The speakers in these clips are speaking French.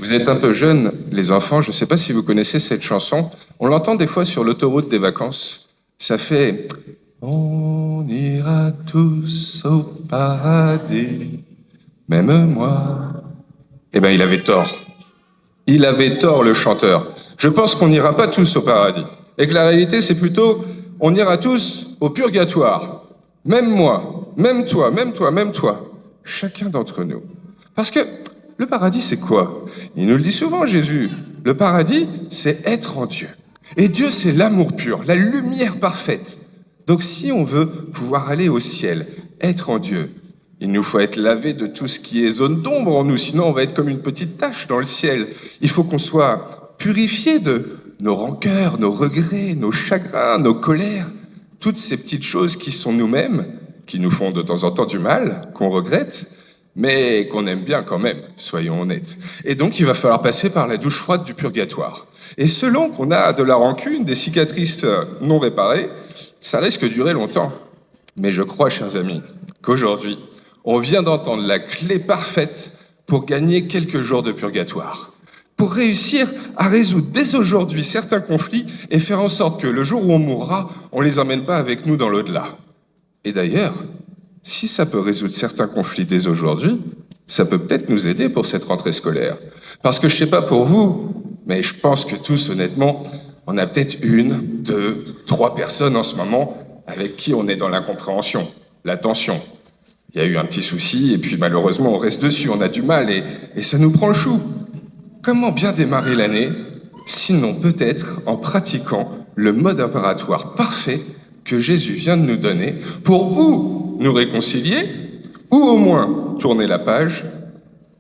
Vous êtes un peu jeunes, les enfants, je ne sais pas si vous connaissez cette chanson. On l'entend des fois sur l'autoroute des vacances. Ça fait On ira tous au paradis, même moi. Eh bien, il avait tort. Il avait tort, le chanteur. Je pense qu'on n'ira pas tous au paradis. Et que la réalité, c'est plutôt on ira tous au purgatoire. Même moi, même toi, même toi, même toi. Chacun d'entre nous. Parce que le paradis, c'est quoi? Il nous le dit souvent, Jésus. Le paradis, c'est être en Dieu. Et Dieu, c'est l'amour pur, la lumière parfaite. Donc si on veut pouvoir aller au ciel, être en Dieu, il nous faut être lavé de tout ce qui est zone d'ombre en nous, sinon on va être comme une petite tache dans le ciel. Il faut qu'on soit purifié de nos rancœurs, nos regrets, nos chagrins, nos colères, toutes ces petites choses qui sont nous-mêmes, qui nous font de temps en temps du mal, qu'on regrette, mais qu'on aime bien quand même, soyons honnêtes. Et donc il va falloir passer par la douche froide du purgatoire. Et selon qu'on a de la rancune, des cicatrices non réparées, ça risque de durer longtemps. Mais je crois, chers amis, qu'aujourd'hui, on vient d'entendre la clé parfaite pour gagner quelques jours de purgatoire. Pour réussir à résoudre dès aujourd'hui certains conflits et faire en sorte que le jour où on mourra, on les emmène pas avec nous dans l'au-delà. Et d'ailleurs, si ça peut résoudre certains conflits dès aujourd'hui, ça peut peut-être nous aider pour cette rentrée scolaire. Parce que je sais pas pour vous, mais je pense que tous, honnêtement, on a peut-être une, deux, trois personnes en ce moment avec qui on est dans l'incompréhension, la tension. Il y a eu un petit souci et puis malheureusement on reste dessus, on a du mal et ça nous prend le chou. Comment bien démarrer l'année? Sinon peut-être en pratiquant le mode opératoire parfait que Jésus vient de nous donner pour ou nous réconcilier, ou au moins tourner la page,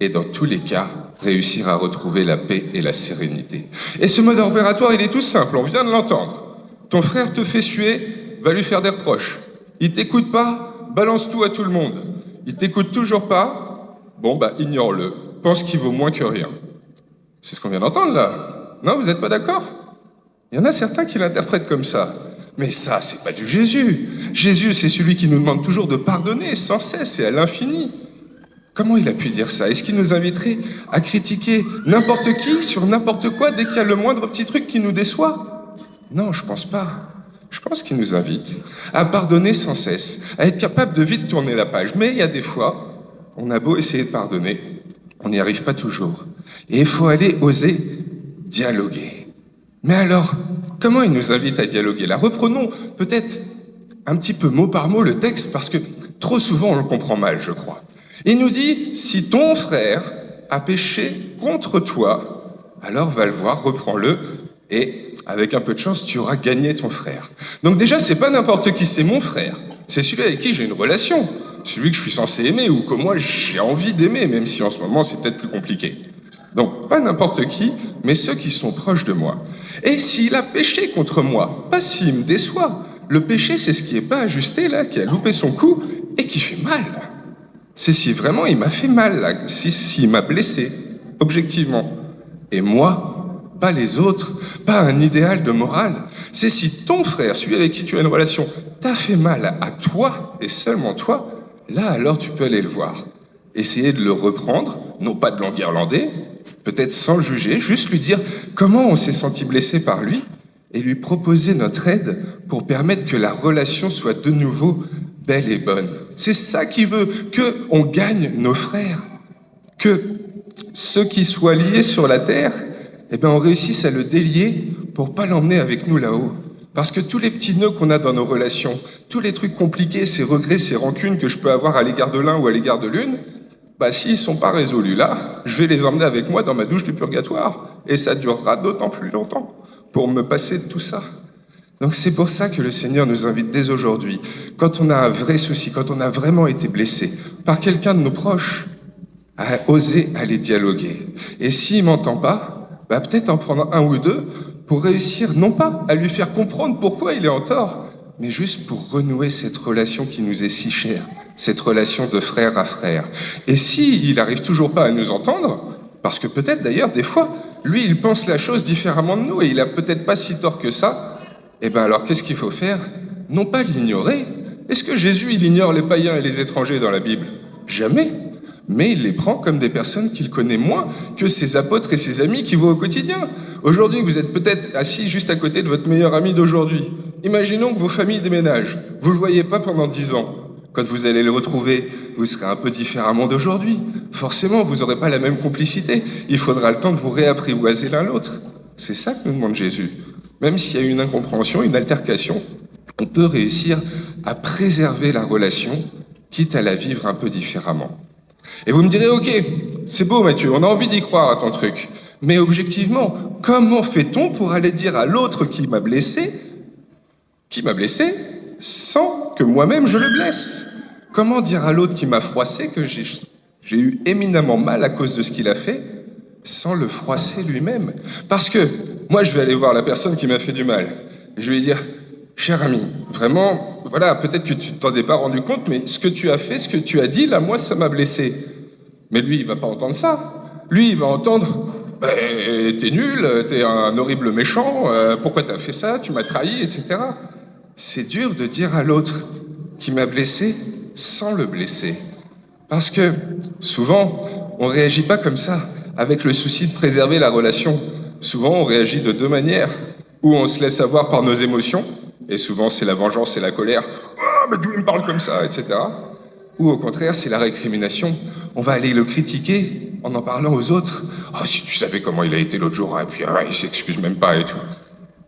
et dans tous les cas, réussir à retrouver la paix et la sérénité. Et ce mode opératoire, il est tout simple, on vient de l'entendre. Ton frère te fait suer, va lui faire des reproches. Il t'écoute pas, balance tout à tout le monde. Il t'écoute toujours pas, bon bah ignore-le, pense qu'il vaut moins que rien. C'est ce qu'on vient d'entendre là. Non, vous n'êtes pas d'accord? Il y en a certains qui l'interprètent comme ça. Mais ça, c'est pas du Jésus. Jésus, c'est celui qui nous demande toujours de pardonner sans cesse et à l'infini. Comment il a pu dire ça? Est-ce qu'il nous inviterait à critiquer n'importe qui sur n'importe quoi dès qu'il y a le moindre petit truc qui nous déçoit? Non, je pense pas. Je pense qu'il nous invite à pardonner sans cesse, à être capable de vite tourner la page. Mais il y a des fois, on a beau essayer de pardonner, on n'y arrive pas toujours. Et il faut aller oser dialoguer. Mais alors, comment il nous invite à dialoguer là? Reprenons peut-être un petit peu mot par mot le texte, parce que trop souvent on le comprend mal, je crois. Il nous dit, si ton frère a péché contre toi, alors va le voir, reprends-le, et avec un peu de chance, tu auras gagné ton frère. Donc déjà, c'est pas n'importe qui, c'est mon frère. C'est celui avec qui j'ai une relation, celui que je suis censé aimer, ou que moi j'ai envie d'aimer, même si en ce moment c'est peut-être plus compliqué. Donc pas n'importe qui, mais ceux qui sont proches de moi. Et s'il a péché contre moi, pas s'il me déçoit. Le péché, c'est ce qui est pas ajusté là, qui a loupé son coup et qui fait mal. C'est si vraiment il m'a fait mal là, s'il m'a blessé, objectivement. Et moi, pas les autres, pas un idéal de morale. C'est si ton frère, celui avec qui tu as une relation, t'a fait mal à toi et seulement toi, là alors tu peux aller le voir. Essayer de le reprendre, non pas de l'enguirlander, peut-être sans le juger, juste lui dire comment on s'est senti blessé par lui et lui proposer notre aide pour permettre que la relation soit de nouveau belle et bonne. C'est ça qui veut, qu'on gagne nos frères, que ceux qui soient liés sur la terre, eh bien on réussisse à le délier pour pas l'emmener avec nous là-haut. Parce que tous les petits nœuds qu'on a dans nos relations, tous les trucs compliqués, ces regrets, ces rancunes que je peux avoir à l'égard de l'un ou à l'égard de l'une, bah s'ils sont pas résolus là, je vais les emmener avec moi dans ma douche du purgatoire. Et ça durera d'autant plus longtemps pour me passer de tout ça. Donc c'est pour ça que le Seigneur nous invite dès aujourd'hui, quand on a un vrai souci, quand on a vraiment été blessé par quelqu'un de nos proches, à oser aller dialoguer. Et s'il m'entend pas, bah peut-être en prendre un ou deux pour réussir non pas à lui faire comprendre pourquoi il est en tort, mais juste pour renouer cette relation qui nous est si chère, cette relation de frère à frère. Et s'il arrive toujours pas à nous entendre, parce que peut-être d'ailleurs des fois, lui il pense la chose différemment de nous et il a peut-être pas si tort que ça, eh bien alors qu'est-ce qu'il faut faire? Non pas l'ignorer. Est-ce que Jésus il ignore les païens et les étrangers dans la Bible? Jamais. mais il les prend comme des personnes qu'il connaît moins que ses apôtres et ses amis qui voient au quotidien. Aujourd'hui, vous êtes peut-être assis juste à côté de votre meilleur ami d'aujourd'hui. Imaginons que vos familles déménagent. Vous ne le voyez pas pendant 10 ans. Quand vous allez le retrouver, vous serez un peu différemment d'aujourd'hui. Forcément, vous n'aurez pas la même complicité. Il faudra le temps de vous réapprivoiser l'un l'autre. C'est ça que nous demande Jésus. Même s'il y a une incompréhension, une altercation, on peut réussir à préserver la relation, quitte à la vivre un peu différemment. Et vous me direz, ok, c'est beau Mathieu, on a envie d'y croire à ton truc. Mais objectivement, comment fait-on pour aller dire à l'autre qui m'a blessé, sans que moi-même je le blesse? Comment dire à l'autre qui m'a froissé que j'ai eu éminemment mal à cause de ce qu'il a fait, sans le froisser lui-même? Parce que moi, je vais aller voir la personne qui m'a fait du mal. Et je vais lui dire, cher ami, vraiment, voilà, peut-être que tu t'en es pas rendu compte, mais ce que tu as fait, ce que tu as dit, là, moi, ça m'a blessé. Mais lui, il va pas entendre ça. Lui, il va entendre, t'es nul, t'es un horrible méchant, pourquoi t'as fait ça, tu m'as trahi, etc. C'est dur de dire à l'autre qui m'a blessé sans le blesser. Parce que souvent, on réagit pas comme ça, avec le souci de préserver la relation. Souvent, on réagit de deux manières. Ou on se laisse avoir par nos émotions, et souvent c'est la vengeance et la colère. Oh, mais d'où il me parle comme ça, etc. Ou au contraire, c'est la récrimination. On va aller le critiquer en parlant aux autres. Oh, si tu savais comment il a été l'autre jour, et puis il s'excuse même pas et tout.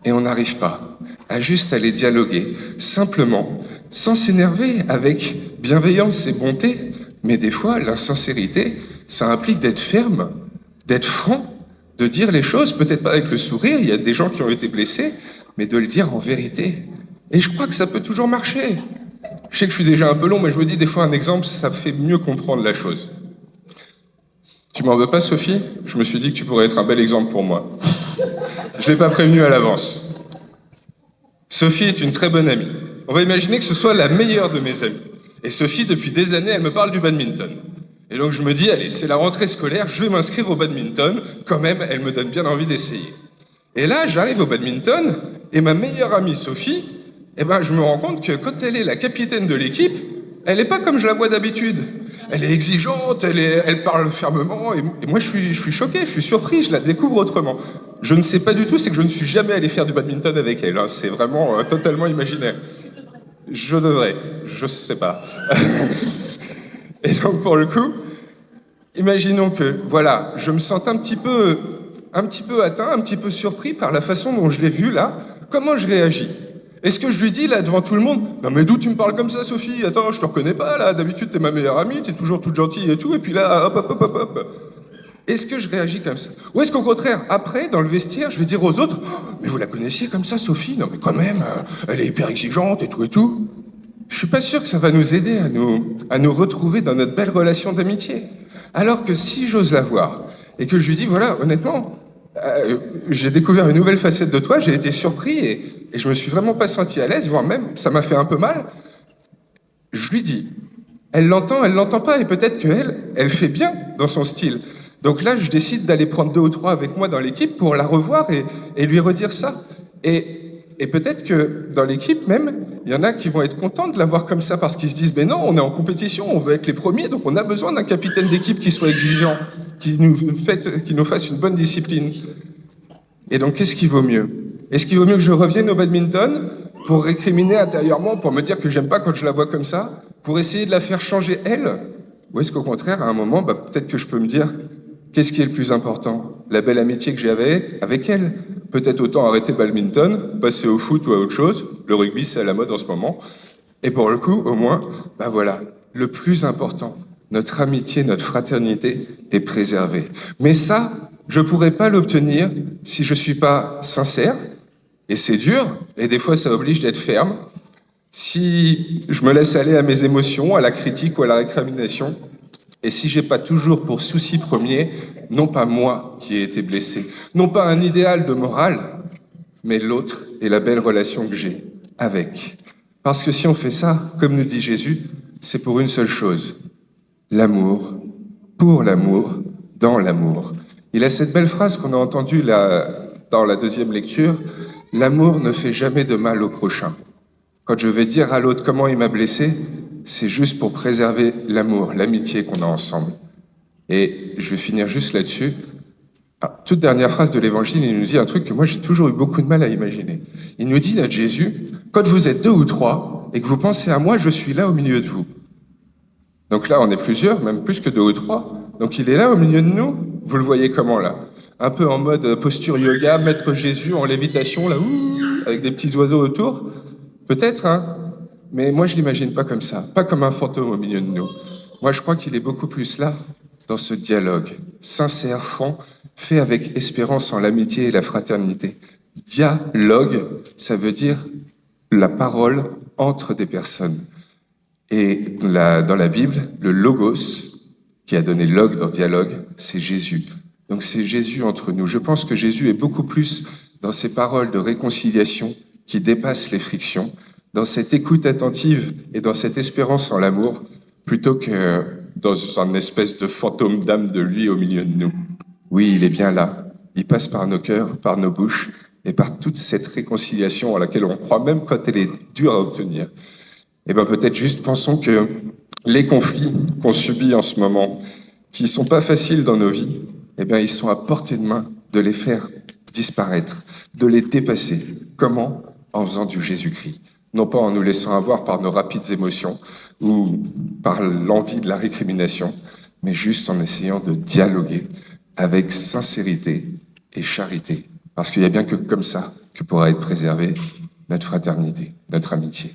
Et on n'arrive pas à juste aller dialoguer, simplement, sans s'énerver, avec bienveillance et bonté. Mais des fois, l'insincérité, ça implique d'être ferme, d'être franc, de dire les choses, peut-être pas avec le sourire, il y a des gens qui ont été blessés, mais de le dire en vérité. Et je crois que ça peut toujours marcher. Je sais que je suis déjà un peu long, mais je me dis des fois un exemple, ça fait mieux comprendre la chose. Tu m'en veux pas, Sophie? Je me suis dit que tu pourrais être un bel exemple pour moi. Je l'ai pas prévenu à l'avance. Sophie est une très bonne amie. On va imaginer que ce soit la meilleure de mes amies. Et Sophie, depuis des années, elle me parle du badminton. Et donc je me dis, allez, c'est la rentrée scolaire, je vais m'inscrire au badminton. Quand même, elle me donne bien envie d'essayer. Et là, j'arrive au badminton, et ma meilleure amie Sophie, je me rends compte que quand elle est la capitaine de l'équipe, elle n'est pas comme je la vois d'habitude. Elle est exigeante, elle parle fermement, et moi je suis choqué, je suis surpris, je la découvre autrement. Je ne sais pas du tout, c'est que je ne suis jamais allé faire du badminton avec elle, hein, c'est vraiment totalement imaginaire. Je devrais, je sais pas. Et donc pour le coup, imaginons que, voilà, je me sente un petit peu atteint, un petit peu surpris par la façon dont je l'ai vu là. Comment je réagis? Est-ce que je lui dis là devant tout le monde, non mais d'où tu me parles comme ça Sophie? Attends, je te reconnais pas là, d'habitude t'es ma meilleure amie, t'es toujours toute gentille et tout, et puis là, hop hop hop hop hop. Est-ce que je réagis comme ça? Ou est-ce qu'au contraire, après, dans le vestiaire, je vais dire aux autres, oh, mais vous la connaissiez comme ça Sophie? Non mais quand même, elle est hyper exigeante et tout et tout. Je suis pas sûr que ça va nous aider à nous retrouver dans notre belle relation d'amitié. Alors que si j'ose la voir, et que je lui dis, voilà, honnêtement, j'ai découvert une nouvelle facette de toi, j'ai été surpris et je me suis vraiment pas senti à l'aise, voire même, ça m'a fait un peu mal. Je lui dis, elle l'entend pas, et peut-être qu'elle, elle fait bien dans son style. Donc là, je décide d'aller prendre 2 ou 3 avec moi dans l'équipe pour la revoir et lui redire ça. Et peut-être que dans l'équipe même, il y en a qui vont être contents de la voir comme ça parce qu'ils se disent, mais non, on est en compétition, on veut être les premiers, donc on a besoin d'un capitaine d'équipe qui soit exigeant, qui nous fasse une bonne discipline. Et donc, qu'est-ce qui vaut mieux? Est-ce qu'il vaut mieux que je revienne au badminton pour récriminer intérieurement, pour me dire que j'aime pas quand je la vois comme ça, pour essayer de la faire changer elle? Ou est-ce qu'au contraire, à un moment, peut-être que je peux me dire, qu'est-ce qui est le plus important? La belle amitié que j'ai avec elle? Peut-être autant arrêter le badminton, passer au foot ou à autre chose. Le rugby, c'est à la mode en ce moment. Et pour le coup, au moins, voilà, le plus important, notre amitié, notre fraternité est préservée. Mais ça, je pourrais pas l'obtenir si je suis pas sincère, et c'est dur, et des fois ça oblige d'être ferme. Si je me laisse aller à mes émotions, à la critique ou à la récrimination, et si j'ai pas toujours pour souci premier, non pas moi qui ai été blessé, non pas un idéal de morale, mais l'autre et la belle relation que j'ai avec. Parce que si on fait ça, comme nous dit Jésus, c'est pour une seule chose, l'amour, pour l'amour, dans l'amour. Il a cette belle phrase qu'on a entendue là, dans la deuxième lecture, l'amour ne fait jamais de mal au prochain. Quand je vais dire à l'autre comment il m'a blessé, c'est juste pour préserver l'amour, l'amitié qu'on a ensemble. Et je vais finir juste là-dessus. Ah, toute dernière phrase de l'Évangile, il nous dit un truc que moi j'ai toujours eu beaucoup de mal à imaginer. Il nous dit, notre Jésus, quand vous êtes deux ou trois et que vous pensez à moi, je suis là au milieu de vous. Donc là, on est plusieurs, même plus que deux ou trois. Donc il est là au milieu de nous. Vous le voyez comment là? Un peu en mode posture yoga, maître Jésus en lévitation, là, ouh, avec des petits oiseaux autour. Peut-être, hein? Mais moi, je l'imagine pas comme ça. Pas comme un fantôme au milieu de nous. Moi, je crois qu'il est beaucoup plus là, dans ce dialogue, sincère, franc, fait avec espérance en l'amitié et la fraternité. Dialogue, ça veut dire la parole entre des personnes. Et dans la Bible, le logos, qui a donné log dans dialogue, c'est Jésus. Donc c'est Jésus entre nous. Je pense que Jésus est beaucoup plus dans ces paroles de réconciliation qui dépassent les frictions, dans cette écoute attentive et dans cette espérance en l'amour, plutôt que dans une espèce de fantôme d'âme de lui au milieu de nous. Oui, il est bien là. Il passe par nos cœurs, par nos bouches et par toute cette réconciliation à laquelle on croit même quand elle est dure à obtenir. Eh bien, peut-être juste pensons que les conflits qu'on subit en ce moment, qui sont pas faciles dans nos vies, eh bien, ils sont à portée de main de les faire disparaître, de les dépasser. Comment? En faisant du Jésus-Christ. Non pas en nous laissant avoir par nos rapides émotions ou par l'envie de la récrimination, mais juste en essayant de dialoguer avec sincérité et charité. Parce qu'il n'y a bien que comme ça que pourra être préservée notre fraternité, notre amitié.